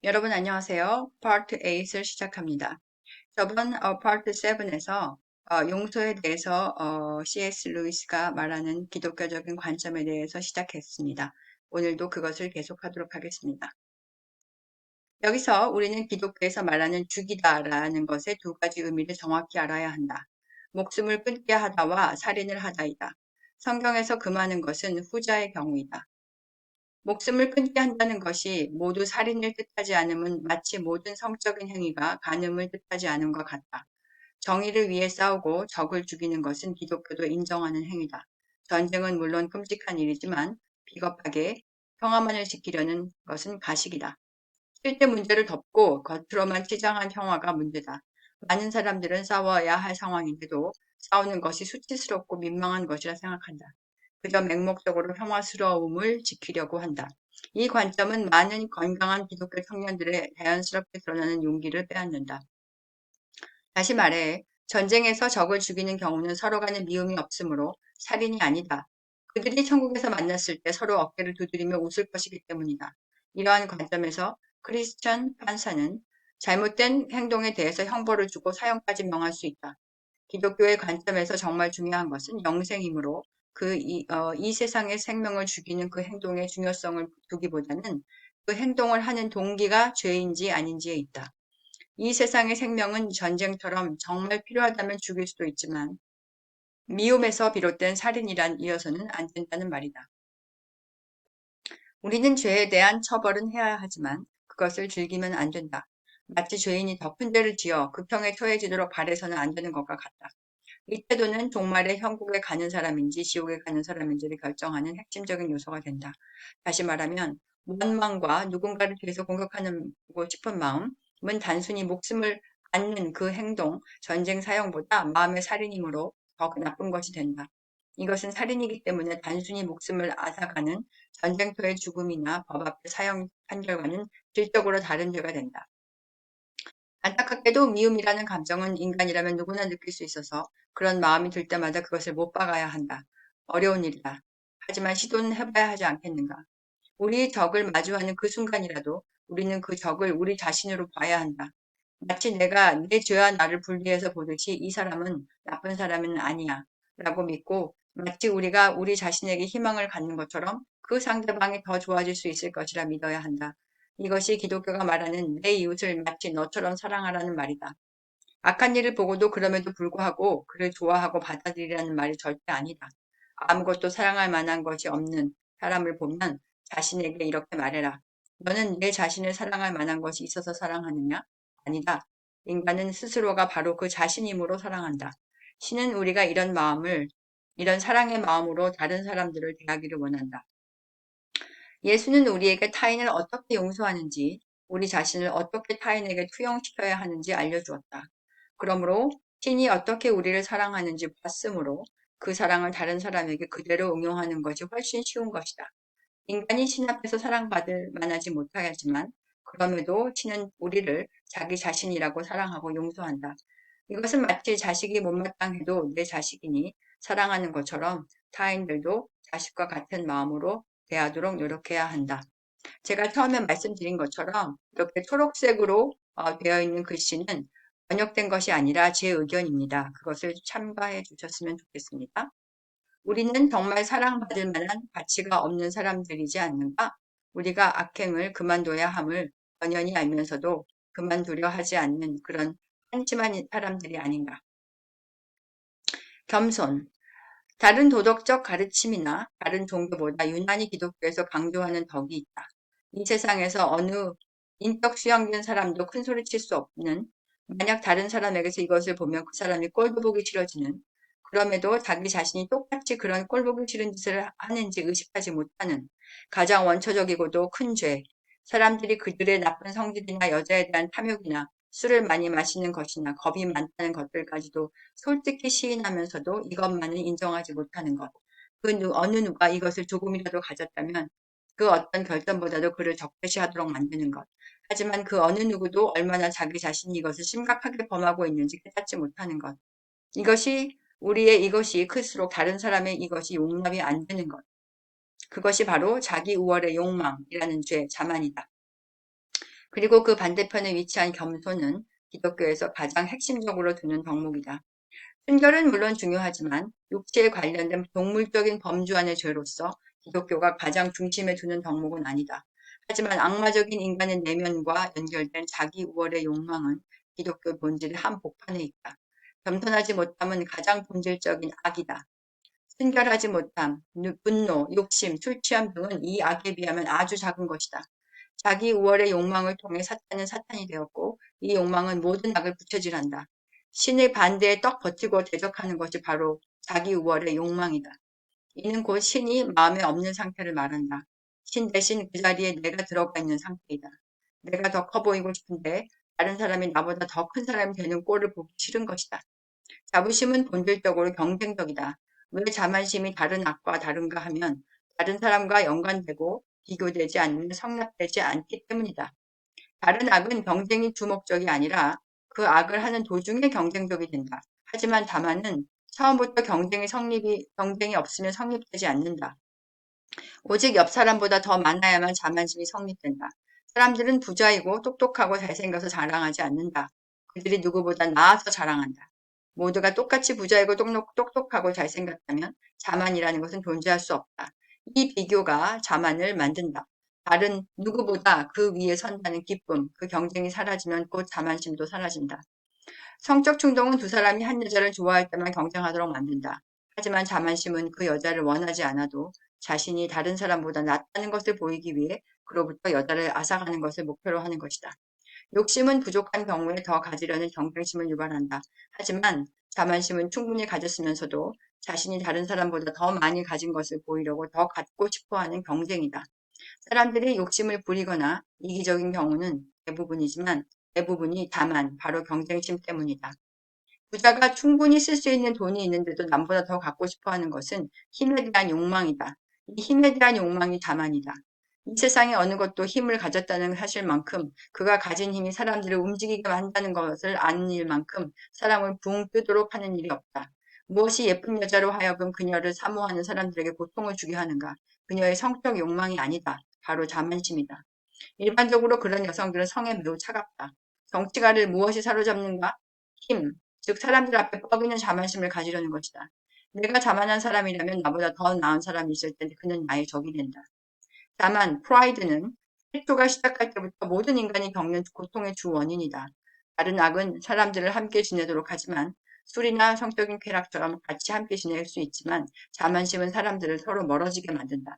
여러분 안녕하세요. 파트 8을 시작합니다. 저번 파트 7에서 용서에 대해서 C.S. 루이스가 말하는 기독교적인 관점에 대해서 시작했습니다. 오늘도 그것을 계속하도록 하겠습니다. 여기서 우리는 기독교에서 말하는 죽이다라는 것의 두 가지 의미를 정확히 알아야 한다. 목숨을 끊게 하다와 살인을 하다이다. 성경에서 금하는 것은 후자의 경우이다. 목숨을 끊게 한다는 것이 모두 살인을 뜻하지 않음은 마치 모든 성적인 행위가 간음을 뜻하지 않음과 같다. 정의를 위해 싸우고 적을 죽이는 것은 기독교도 인정하는 행위다. 전쟁은 물론 끔찍한 일이지만 비겁하게 평화만을 지키려는 것은 가식이다. 실제 문제를 덮고 겉으로만 치장한 평화가 문제다. 많은 사람들은 싸워야 할 상황인데도 싸우는 것이 수치스럽고 민망한 것이라 생각한다. 그저 맹목적으로 평화스러움을 지키려고 한다. 이 관점은 많은 건강한 기독교 청년들의 자연스럽게 드러나는 용기를 빼앗는다. 다시 말해, 전쟁에서 적을 죽이는 경우는 서로 간에 미움이 없으므로 살인이 아니다. 그들이 천국에서 만났을 때 서로 어깨를 두드리며 웃을 것이기 때문이다. 이러한 관점에서 크리스천 판사는 잘못된 행동에 대해서 형벌을 주고 사형까지 명할 수 있다. 기독교의 관점에서 정말 중요한 것은 영생이므로 이 세상의 생명을 죽이는 그 행동의 중요성을 두기보다는 그 행동을 하는 동기가 죄인지 아닌지에 있다. 이 세상의 생명은 전쟁처럼 정말 필요하다면 죽일 수도 있지만 미움에서 비롯된 살인이란 이어서는 안 된다는 말이다. 우리는 죄에 대한 처벌은 해야 하지만 그것을 즐기면 안 된다. 마치 죄인이 더 큰 죄를 지어 극형에 처해지도록 바래서는 안 되는 것과 같다. 이 태도는 종말에 천국에 가는 사람인지 지옥에 가는 사람인지를 결정하는 핵심적인 요소가 된다. 다시 말하면 원망과 누군가를 계속 공격하고 싶은 마음은 단순히 목숨을 앗는 그 행동, 전쟁 사형보다 마음의 살인이므로 더 나쁜 것이 된다. 이것은 살인이기 때문에 단순히 목숨을 앗아가는 전쟁터의 죽음이나 법 앞의 사형 판결과는 질적으로 다른 죄가 된다. 안타깝게도 미움이라는 감정은 인간이라면 누구나 느낄 수 있어서 그런 마음이 들 때마다 그것을 못 박아야 한다. 어려운 일이다. 하지만 시도는 해봐야 하지 않겠는가. 우리 적을 마주하는 그 순간이라도 우리는 그 적을 우리 자신으로 봐야 한다. 마치 내가 내 죄와 나를 분리해서 보듯이 이 사람은 나쁜 사람은 아니야 라고 믿고 마치 우리가 우리 자신에게 희망을 갖는 것처럼 그 상대방이 더 좋아질 수 있을 것이라 믿어야 한다. 이것이 기독교가 말하는 내 이웃을 마치 너처럼 사랑하라는 말이다. 악한 일을 보고도 그럼에도 불구하고 그를 좋아하고 받아들이라는 말이 절대 아니다. 아무것도 사랑할 만한 것이 없는 사람을 보면 자신에게 이렇게 말해라. 너는 내 자신을 사랑할 만한 것이 있어서 사랑하느냐? 아니다. 인간은 스스로가 바로 그 자신이므로 사랑한다. 신은 우리가 이런 사랑의 마음으로 다른 사람들을 대하기를 원한다. 예수는 우리에게 타인을 어떻게 용서하는지, 우리 자신을 어떻게 타인에게 투영시켜야 하는지 알려주었다. 그러므로 신이 어떻게 우리를 사랑하는지 봤으므로 그 사랑을 다른 사람에게 그대로 응용하는 것이 훨씬 쉬운 것이다. 인간이 신 앞에서 사랑받을 만하지 못하지만 그럼에도 신은 우리를 자기 자신이라고 사랑하고 용서한다. 이것은 마치 자식이 못마땅해도 내 자식이니 사랑하는 것처럼 타인들도 자식과 같은 마음으로 대하도록 노력해야 한다. 제가 처음에 말씀드린 것처럼 이렇게 초록색으로 되어 있는 글씨는 번역된 것이 아니라 제 의견입니다. 그것을 참고해 주셨으면 좋겠습니다. 우리는 정말 사랑받을 만한 가치가 없는 사람들이지 않는가? 우리가 악행을 그만둬야 함을 번연히 알면서도 그만두려 하지 않는 그런 한심한 사람들이 아닌가? 겸손. 다른 도덕적 가르침이나 다른 종교보다 유난히 기독교에서 강조하는 덕이 있다. 이 세상에서 어느 인격 수양된 사람도 큰 소리 칠 수 없는, 만약 다른 사람에게서 이것을 보면 그 사람이 꼴도 보기 싫어지는, 그럼에도 자기 자신이 똑같이 그런 꼴보기 싫은 짓을 하는지 의식하지 못하는 가장 원초적이고도 큰 죄, 사람들이 그들의 나쁜 성질이나 여자에 대한 탐욕이나 술을 많이 마시는 것이나 겁이 많다는 것들까지도 솔직히 시인하면서도 이것만은 인정하지 못하는 것. 어느 누가 이것을 조금이라도 가졌다면 그 어떤 결점보다도 그를 적대시하도록 만드는 것. 하지만 그 어느 누구도 얼마나 자기 자신이 이것을 심각하게 범하고 있는지 깨닫지 못하는 것. 우리의 이것이 클수록 다른 사람의 이것이 용납이 안 되는 것. 그것이 바로 자기 우월의 욕망이라는 죄, 자만이다. 그리고 그 반대편에 위치한 겸손은 기독교에서 가장 핵심적으로 두는 덕목이다. 순결은 물론 중요하지만 육체에 관련된 동물적인 범주안의 죄로서 기독교가 가장 중심에 두는 덕목은 아니다. 하지만 악마적인 인간의 내면과 연결된 자기 우월의 욕망은 기독교 본질의 한복판에 있다. 겸손하지 못함은 가장 본질적인 악이다. 순결하지 못함, 분노, 욕심, 술 취함 등은 이 악에 비하면 아주 작은 것이다. 자기 우월의 욕망을 통해 사탄은 사탄이 되었고 이 욕망은 모든 악을 부채질한다. 신의 반대에 떡 버티고 대적하는 것이 바로 자기 우월의 욕망이다. 이는 곧 신이 마음에 없는 상태를 말한다. 신 대신 그 자리에 내가 들어가 있는 상태이다. 내가 더 커 보이고 싶은데 다른 사람이 나보다 더 큰 사람이 되는 꼴을 보기 싫은 것이다. 자부심은 본질적으로 경쟁적이다. 왜 자만심이 다른 악과 다른가 하면 다른 사람과 연관되고 비교되지 않으면 성납되지 않기 때문이다. 다른 악은 경쟁이 주 목적이 아니라 그 악을 하는 도중에 경쟁적이 된다. 하지만 자만은 처음부터 경쟁이 없으면 성립되지 않는다. 오직 옆 사람보다 더 많아야만 자만심이 성립된다. 사람들은 부자이고 똑똑하고 잘생겨서 자랑하지 않는다. 그들이 누구보다 나아서 자랑한다. 모두가 똑같이 부자이고 똑똑하고 잘생겼다면 자만이라는 것은 존재할 수 없다. 이 비교가 자만을 만든다. 다른 누구보다 그 위에 선다는 기쁨, 그 경쟁이 사라지면 곧 자만심도 사라진다. 성적 충동은 두 사람이 한 여자를 좋아할 때만 경쟁하도록 만든다. 하지만 자만심은 그 여자를 원하지 않아도 자신이 다른 사람보다 낫다는 것을 보이기 위해 그로부터 여자를 앗아가는 것을 목표로 하는 것이다. 욕심은 부족한 경우에 더 가지려는 경쟁심을 유발한다. 하지만 자만심은 충분히 가졌으면서도 자신이 다른 사람보다 더 많이 가진 것을 보이려고 더 갖고 싶어하는 경쟁이다. 사람들이 욕심을 부리거나 이기적인 경우는 대부분이지만 대부분이 다만 바로 경쟁심 때문이다. 부자가 충분히 쓸 수 있는 돈이 있는데도 남보다 더 갖고 싶어 하는 것은 힘에 대한 욕망이다. 이 힘에 대한 욕망이 자만이다. 이 세상에 어느 것도 힘을 가졌다는 사실만큼 그가 가진 힘이 사람들을 움직이게 한다는 것을 아는 일만큼 사람을 붕 뜨도록 하는 일이 없다. 무엇이 예쁜 여자로 하여금 그녀를 사모하는 사람들에게 고통을 주게 하는가? 그녀의 성적 욕망이 아니다. 바로 자만심이다. 일반적으로 그런 여성들은 성에 매우 차갑다. 정치가를 무엇이 사로잡는가? 힘, 즉 사람들 앞에 뻐기는 자만심을 가지려는 것이다. 내가 자만한 사람이라면 나보다 더 나은 사람이 있을 텐데 그는 나의 적이 된다. 다만 프라이드는 태초가 시작할 때부터 모든 인간이 겪는 고통의 주 원인이다. 다른 악은 사람들을 함께 지내도록 하지만 술이나 성적인 쾌락처럼 같이 함께 지낼 수 있지만 자만심은 사람들을 서로 멀어지게 만든다.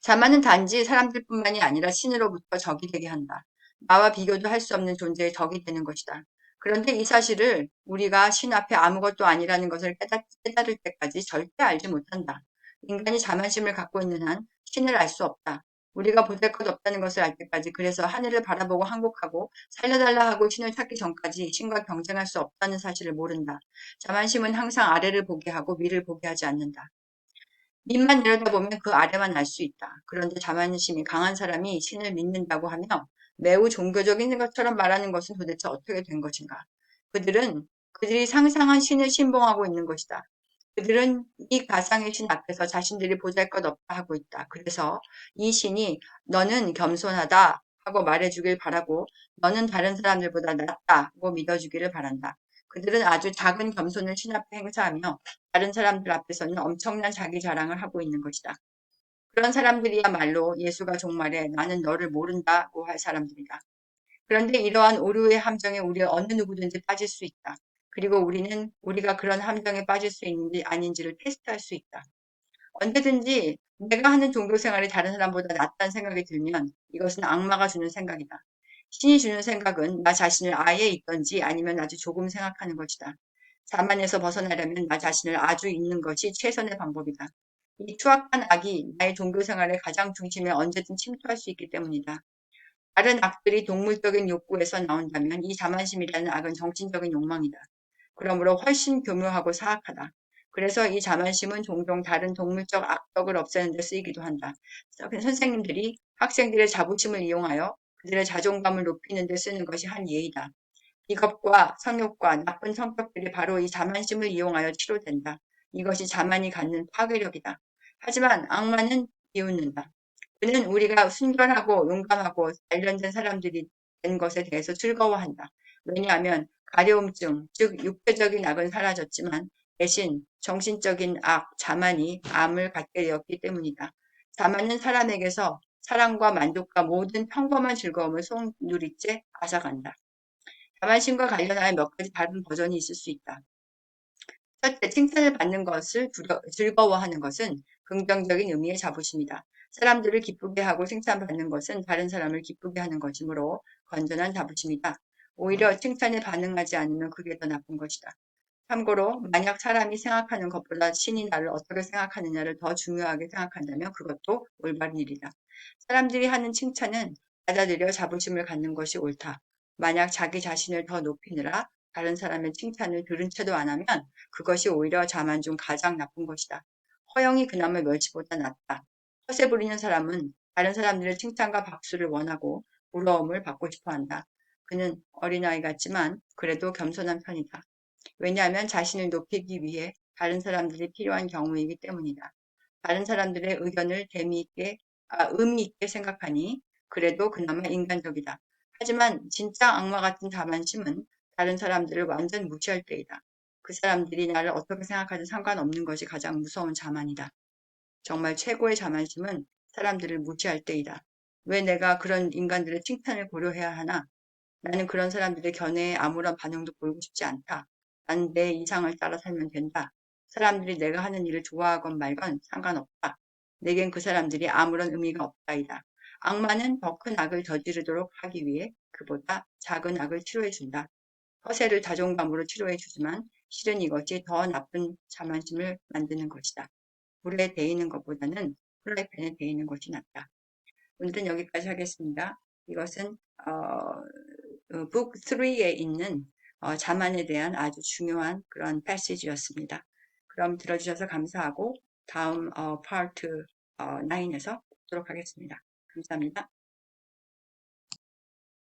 자만은 단지 사람들뿐만이 아니라 신으로부터 적이 되게 한다. 나와 비교도 할 수 없는 존재의 적이 되는 것이다. 그런데 이 사실을 우리가 신 앞에 아무것도 아니라는 것을 깨달을 때까지 절대 알지 못한다. 인간이 자만심을 갖고 있는 한 신을 알 수 없다. 우리가 보잘것없다는 것을 알 때까지 그래서 하늘을 바라보고 항복하고 살려달라 하고 신을 찾기 전까지 신과 경쟁할 수 없다는 사실을 모른다. 자만심은 항상 아래를 보게 하고 위를 보게 하지 않는다. 밑만 내려다보면 그 아래만 알 수 있다. 그런데 자만심이 강한 사람이 신을 믿는다고 하며 매우 종교적인 것처럼 말하는 것은 도대체 어떻게 된 것인가? 그들이 상상한 신을 신봉하고 있는 것이다. 그들은 이 가상의 신 앞에서 자신들이 보잘것없다 하고 있다. 그래서 이 신이 너는 겸손하다 하고 말해주길 바라고 너는 다른 사람들보다 낫다고 믿어주기를 바란다. 그들은 아주 작은 겸손을 신 앞에 행사하며 다른 사람들 앞에서는 엄청난 자기 자랑을 하고 있는 것이다. 그런 사람들이야말로 예수가 종말에 나는 너를 모른다고 할 사람들이다. 그런데 이러한 오류의 함정에 우리 어느 누구든지 빠질 수 있다. 그리고 우리는 우리가 그런 함정에 빠질 수 있는지 아닌지를 테스트할 수 있다. 언제든지 내가 하는 종교 생활이 다른 사람보다 낫다는 생각이 들면 이것은 악마가 주는 생각이다. 신이 주는 생각은 나 자신을 아예 있던지 아니면 아주 조금 생각하는 것이다. 자만에서 벗어나려면 나 자신을 아주 잊는 것이 최선의 방법이다. 이 추악한 악이 나의 종교 생활의 가장 중심에 언제든 침투할 수 있기 때문이다. 다른 악들이 동물적인 욕구에서 나온다면 이 자만심이라는 악은 정신적인 욕망이다. 그러므로 훨씬 교묘하고 사악하다. 그래서 이 자만심은 종종 다른 동물적 악덕을 없애는 데 쓰이기도 한다. 선생님들이 학생들의 자부심을 이용하여 그들의 자존감을 높이는 데 쓰는 것이 한 예이다. 비겁과 성욕과 나쁜 성격들이 바로 이 자만심을 이용하여 치료된다. 이것이 자만이 갖는 파괴력이다. 하지만 악마는 비웃는다. 그는 우리가 순결하고 용감하고 단련된 사람들이 된 것에 대해서 즐거워한다. 왜냐하면 가려움증, 즉 육체적인 악은 사라졌지만 대신 정신적인 악, 자만이 암을 갖게 되었기 때문이다. 자만은 사람에게서 사랑과 만족과 모든 평범한 즐거움을 손누리째 앗아간다. 자만심과 관련하여 몇 가지 다른 버전이 있을 수 있다. 첫째, 칭찬을 받는 것을 즐거워하는 것은 긍정적인 의미의 자부심이다. 사람들을 기쁘게 하고 칭찬받는 것은 다른 사람을 기쁘게 하는 것이므로 건전한 자부심이다. 오히려 칭찬에 반응하지 않으면 그게 더 나쁜 것이다. 참고로 만약 사람이 생각하는 것보다 신이 나를 어떻게 생각하느냐를 더 중요하게 생각한다면 그것도 올바른 일이다. 사람들이 하는 칭찬은 받아들여 자부심을 갖는 것이 옳다. 만약 자기 자신을 더 높이느라 다른 사람의 칭찬을 들은 채도 안 하면 그것이 오히려 자만 중 가장 나쁜 것이다. 허영이 그나마 멸치보다 낫다. 허세 부리는 사람은 다른 사람들의 칭찬과 박수를 원하고 부러움을 받고 싶어 한다. 그는 어린아이 같지만 그래도 겸손한 편이다. 왜냐하면 자신을 높이기 위해 다른 사람들이 필요한 경우이기 때문이다. 다른 사람들의 의견을 의미 있게 생각하니 그래도 그나마 인간적이다. 하지만 진짜 악마 같은 자만심은 다른 사람들을 완전 무시할 때이다. 그 사람들이 나를 어떻게 생각하든 상관없는 것이 가장 무서운 자만이다. 정말 최고의 자만심은 사람들을 무시할 때이다. 왜 내가 그런 인간들의 칭찬을 고려해야 하나? 나는 그런 사람들의 견해에 아무런 반응도 보이고 싶지 않다. 난 내 이상을 따라 살면 된다. 사람들이 내가 하는 일을 좋아하건 말건 상관없다. 내겐 그 사람들이 아무런 의미가 없다이다. 악마는 더 큰 악을 저지르도록 하기 위해 그보다 작은 악을 치료해준다. 허세를 자존감으로 치료해주지만 실은 이것이 더 나쁜 자만심을 만드는 것이다. 불에 데이는 것보다는 프라이팬에 데이는 것이 낫다. 오늘은 여기까지 하겠습니다. 이것은 북 3에 있는 자만에 대한 아주 중요한 그런 패시지였습니다. 그럼 들어주셔서 감사하고 다음 파트 9에서 뵙도록 하겠습니다. 감사합니다.